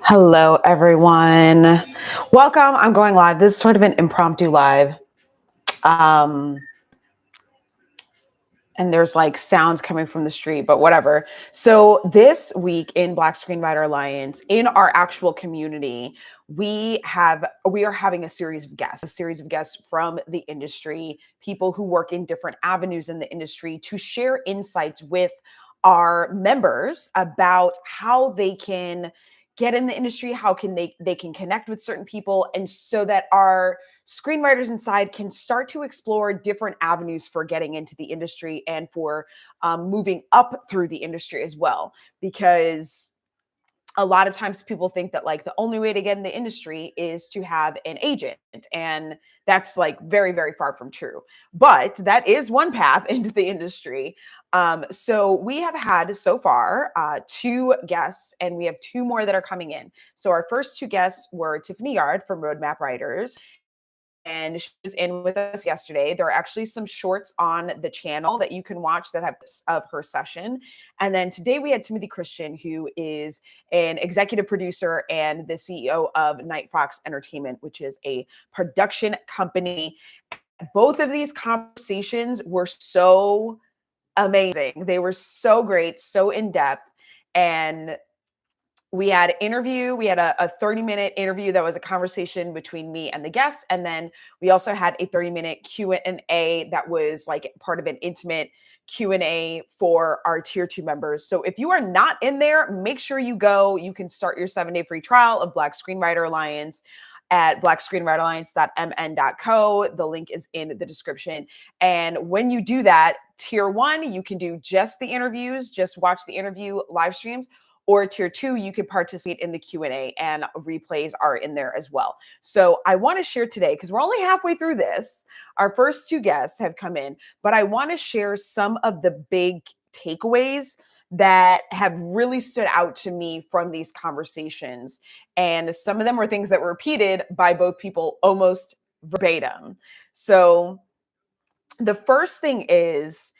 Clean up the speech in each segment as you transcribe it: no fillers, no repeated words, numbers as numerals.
Hello, everyone. Welcome. I'm going live. This is sort of an impromptu live. Um, and there's like sounds coming from the street, but whatever. So this week in Black Screenwriter Alliance, in our actual community, we are having a series of guests from the industry, people who work in different avenues in the industry to share insights with our members about how they can get in the industry, how can they can connect with certain people, and so that our screenwriters inside can start to explore different avenues for getting into the industry and for moving up through the industry as well. Because a lot of times people think that like the only way to get in the industry is to have an agent, and that's like very, very far from true. But that is one path into the industry. So we have had so far two guests, and we have two more that are coming in. So our first two guests were Tiffany Yarde from Roadmap Writers, and she was in with us yesterday. There are actually some shorts on the channel that you can watch that have of her session. And then today we had Timothy Christian, who is an executive producer and the CEO of Night Fox Entertainment, which is a production company. Both of these conversations were so amazing. They were so great, so in depth. And we had a 30-minute interview that was a conversation between me and the guests, and then we also had a 30-minute Q&A that was like part of an intimate Q&A for our tier 2 members. So if you are not in there, make sure you go. You can start your 7-day free trial of Black Screenwriter Alliance at blackscreenwriteralliance.mn.co. The link is in the description. And when you do that, tier 1, you can do just the interviews, just watch the interview live streams. Or tier 2, you can participate in the Q&A, and replays are in there as well. So I want to share today, because we're only halfway through this. Our first two guests have come in, but I want to share some of the big takeaways that have really stood out to me from these conversations. And some of them were things that were repeated by both people almost verbatim. So the first thing is,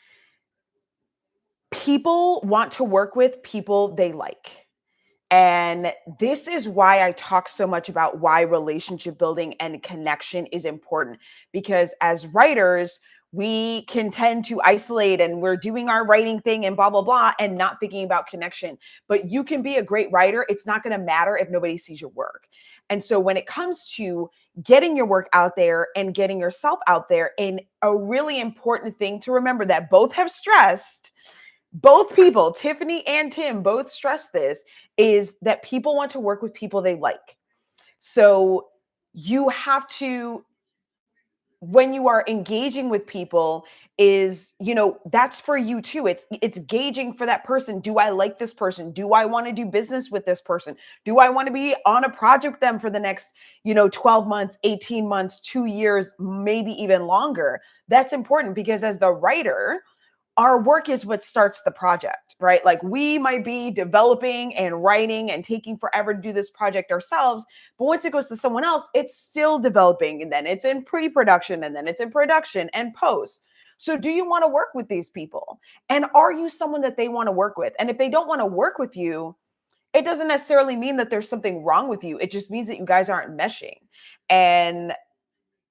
people want to work with people they like. And this is why I talk so much about why relationship building and connection is important. Because as writers, we can tend to isolate, and we're doing our writing thing and blah, blah, blah, and not thinking about connection. But you can be a great writer. It's not going to matter if nobody sees your work. And so when it comes to getting your work out there and getting yourself out there, and a really important thing to remember that both have stressed, both people, Tiffany and Tim, both stress this, is that people want to work with people they like. So you have to, when you are engaging with people, is, that's for you too. It's gauging for that person. Do I like this person? Do I want to do business with this person? Do I want to be on a project with them for the next, 12 months, 18 months, 2 years, maybe even longer? That's important, because as the writer, our work is what starts the project, right? Like, we might be developing and writing and taking forever to do this project ourselves, but once it goes to someone else, it's still developing, and then it's in pre-production, and then it's in production and post. So do you want to work with these people? And are you someone that they want to work with? And if they don't want to work with you, it doesn't necessarily mean that there's something wrong with you. It just means that you guys aren't meshing. And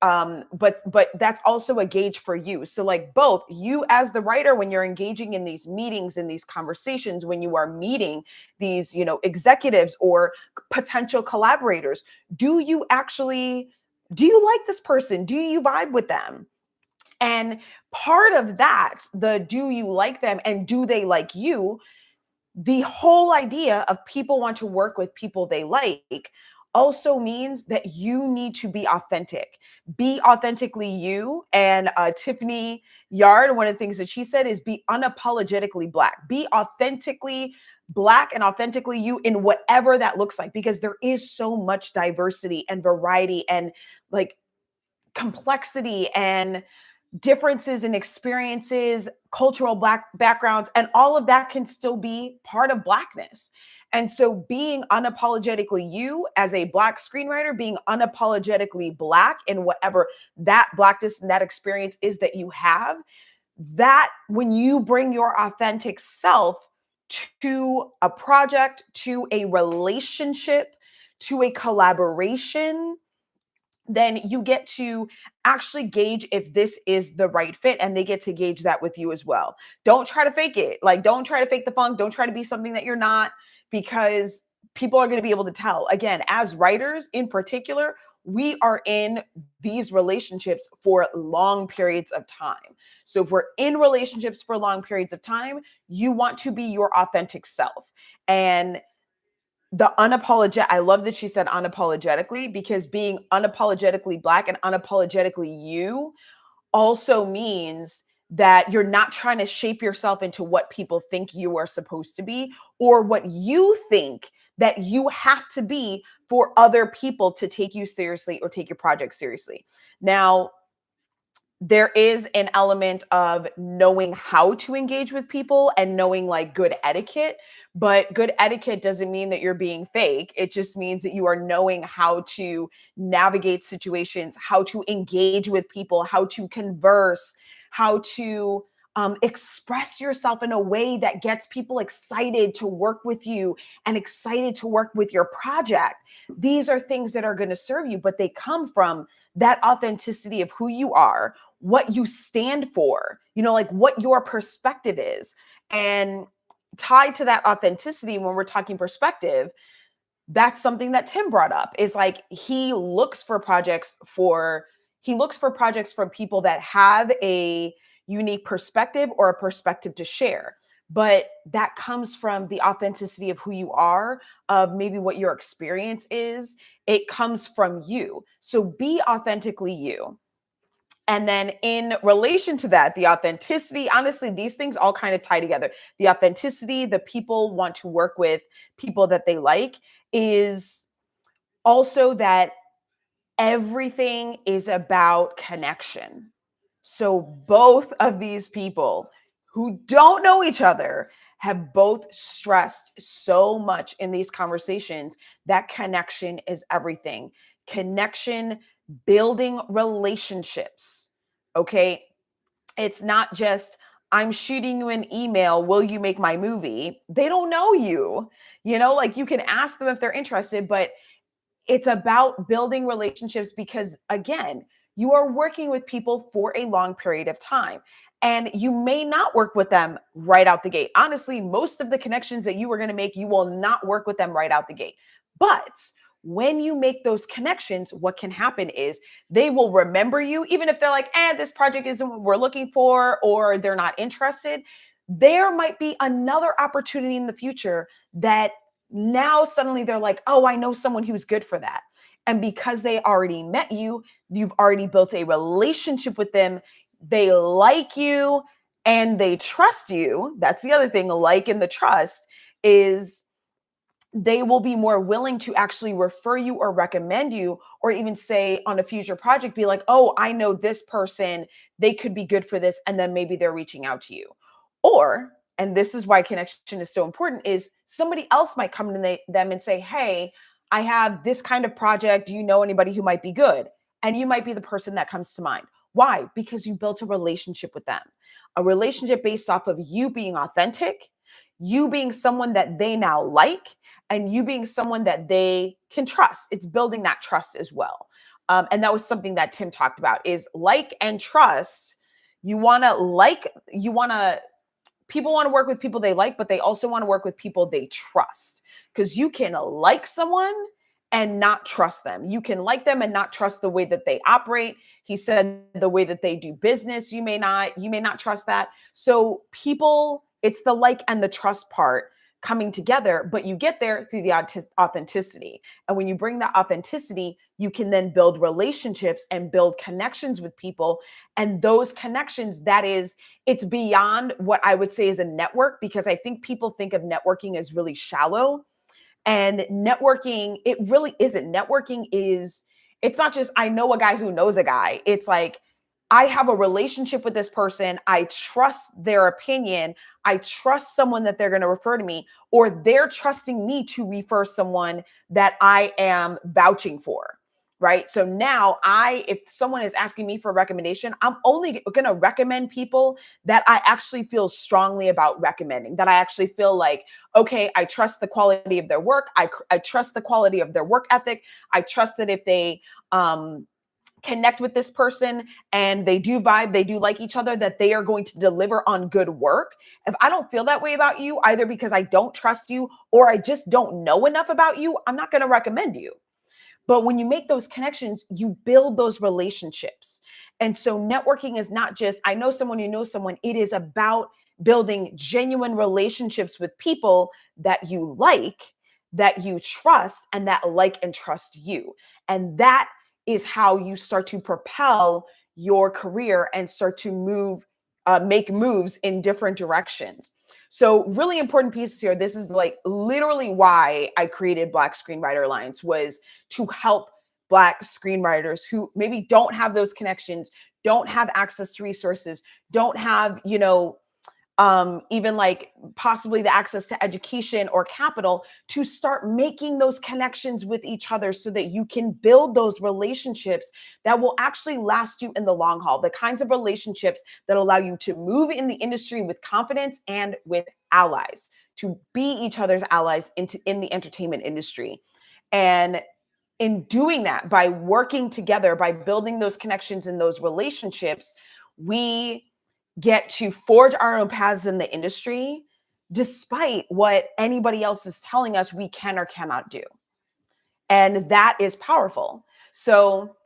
but that's also a gauge for you. So like, both you as the writer, when you're engaging in these meetings, in these conversations, when you are meeting these, executives or potential collaborators, do you like this person? Do you vibe with them? And part of that, the do you like them and do they like you, the whole idea of people want to work with people they like also means that you need to be authentic. Be authentically you. And Tiffany Yarde, one of the things that she said is be unapologetically Black. Be authentically Black and authentically you in whatever that looks like, because there is so much diversity and variety and like complexity and differences in experiences, cultural Black backgrounds, and all of that can still be part of Blackness. And so being unapologetically you as a Black screenwriter, being unapologetically Black in whatever that Blackness and that experience is that you have, that when you bring your authentic self to a project, to a relationship, to a collaboration, then you get to actually gauge if this is the right fit, and they get to gauge that with you as well. Don't try to fake it. Like, don't try to fake the funk. Don't try to be something that you're not, because people are going to be able to tell. Again, as writers in particular, we are in these relationships for long periods of time. So if we're in relationships for long periods of time, you want to be your authentic self. And I love that she said unapologetically, because being unapologetically Black and unapologetically you also means that you're not trying to shape yourself into what people think you are supposed to be, or what you think that you have to be for other people to take you seriously or take your project seriously. Now, there is an element of knowing how to engage with people and knowing like good etiquette, but good etiquette doesn't mean that you're being fake. It just means that you are knowing how to navigate situations, how to engage with people, how to converse, how to express yourself in a way that gets people excited to work with you and excited to work with your project. These are things that are going to serve you, but they come from that authenticity of who you are, what you stand for, like what your perspective is. And tied to that authenticity, when we're talking perspective, that's something that Tim brought up, is like he looks for projects from people that have a unique perspective or a perspective to share. But that comes from the authenticity of who you are, of maybe what your experience is. It comes from you. So be authentically you. And then in relation to that, the authenticity, honestly, these things all kind of tie together. The authenticity, the people want to work with people that they like, is also that everything is about connection. So both of these people who don't know each other have both stressed so much in these conversations that connection is everything. Connection, building relationships. Okay. It's not just, I'm shooting you an email, will you make my movie? They don't know you. Like, you can ask them if they're interested, but it's about building relationships, because again, you are working with people for a long period of time, and you may not work with them right out the gate. Honestly, most of the connections that you are going to make, you will not work with them right out the gate. But when you make those connections, what can happen is they will remember you, even if they're like, this project isn't what we're looking for, or they're not interested. There might be another opportunity in the future that now suddenly they're like, oh, I know someone who's good for that. And because they already met you, you've already built a relationship with them. They like you and they trust you. That's the other thing, like in the trust, is they will be more willing to actually refer you or recommend you, or even say on a future project, be like, oh, I know this person, they could be good for this. And then maybe they're reaching out to you. Or, and this is why connection is so important, is somebody else might come to them and say, hey, I have this kind of project. Do you know anybody who might be good? And you might be the person that comes to mind. Why? Because you built a relationship with them, a relationship based off of you being authentic, you being someone that they now like, and you being someone that they can trust. It's building that trust as well. And that was something that Tim talked about, is like and trust. You want to people want to work with people they like, but they also want to work with people they trust, because you can like someone and not trust them. You can like them and not trust the way that they operate. He said the way that they do business, you may not trust that. So people, it's the like and the trust part coming together, but you get there through the authenticity. And when you bring that authenticity, you can then build relationships and build connections with people. And those connections, it's beyond what I would say is a network, because I think people think of networking as really shallow. And networking, it really isn't. It's not just, I know a guy who knows a guy. It's like, I have a relationship with this person. I trust their opinion. I trust someone that they're going to refer to me, or they're trusting me to refer someone that I am vouching for. right? So now if someone is asking me for a recommendation, I'm only going to recommend people that I actually feel strongly about recommending, that I actually feel like, okay, I trust the quality of their work. I trust the quality of their work ethic. I trust that if they, connect with this person and they do vibe, they do like each other, that they are going to deliver on good work. If I don't feel that way about you, either because I don't trust you or I just don't know enough about you, I'm not going to recommend you. But when you make those connections, you build those relationships. And so networking is not just, I know someone, you know someone. It is about building genuine relationships with people that you like, that you trust, and that like and trust you. And that is how you start to propel your career and start to make moves in different directions. So really important pieces here. This is like literally why I created Black Screenwriter Alliance, was to help Black screenwriters who maybe don't have those connections, don't have access to resources, don't have, even like possibly the access to education or capital, to start making those connections with each other so that you can build those relationships that will actually last you in the long haul. The kinds of relationships that allow you to move in the industry with confidence and with allies, to be each other's allies in the entertainment industry. And in doing that, by working together, by building those connections and those relationships, we get to forge our own paths in the industry despite what anybody else is telling us we can or cannot do. And that is powerful. So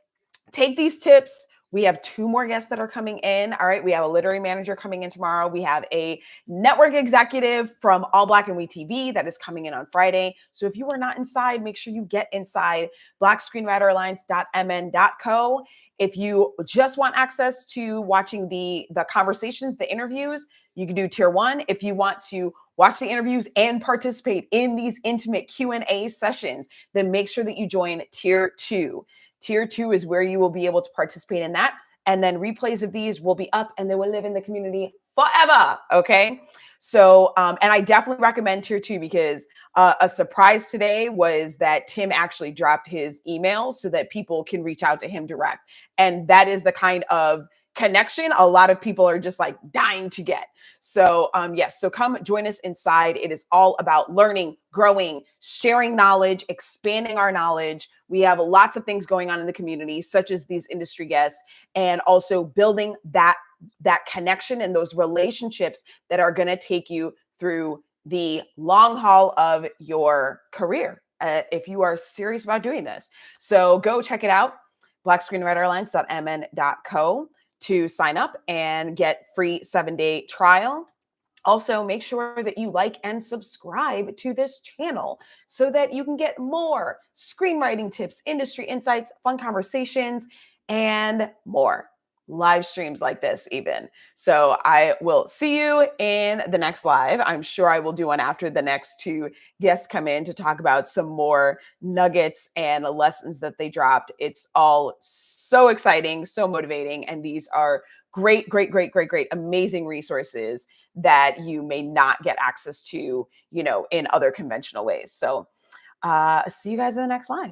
take these tips. We have 2 more guests that are coming in. All right. We have a literary manager coming in tomorrow. We have a network executive from All Black and We TV that is coming in on Friday. So if you are not inside, make sure you get inside blackscreenwriteralliance.mn.co. If you just want access to watching the conversations, the interviews, you can do tier 1. If you want to watch the interviews and participate in these intimate Q&A sessions, then make sure that you join tier 2. Tier 2 is where you will be able to participate in that. And then replays of these will be up and they will live in the community forever. Okay. So, and I definitely recommend tier 2 because a surprise today was that Tim actually dropped his email so that people can reach out to him direct. And that is the kind of connection a lot of people are just like dying to get. So yes, so come join us inside. It is all about learning, growing, sharing knowledge, expanding our knowledge. We have lots of things going on in the community, such as these industry guests, and also building that connection and those relationships that are going to take you through the long haul of your career if you are serious about doing this. So go check it out, blackscreenwriteralliance.mn.co, to sign up and get free 7-day trial. Also, make sure that you like and subscribe to this channel so that you can get more screenwriting tips, industry insights, fun conversations, and more. Live streams like this even. So I will see you in the next live. I'm sure I will do one after the next 2 guests come in to talk about some more nuggets and lessons that they dropped. It's all so exciting, so motivating. And these are great, amazing resources that you may not get access to, in other conventional ways. So see you guys in the next live.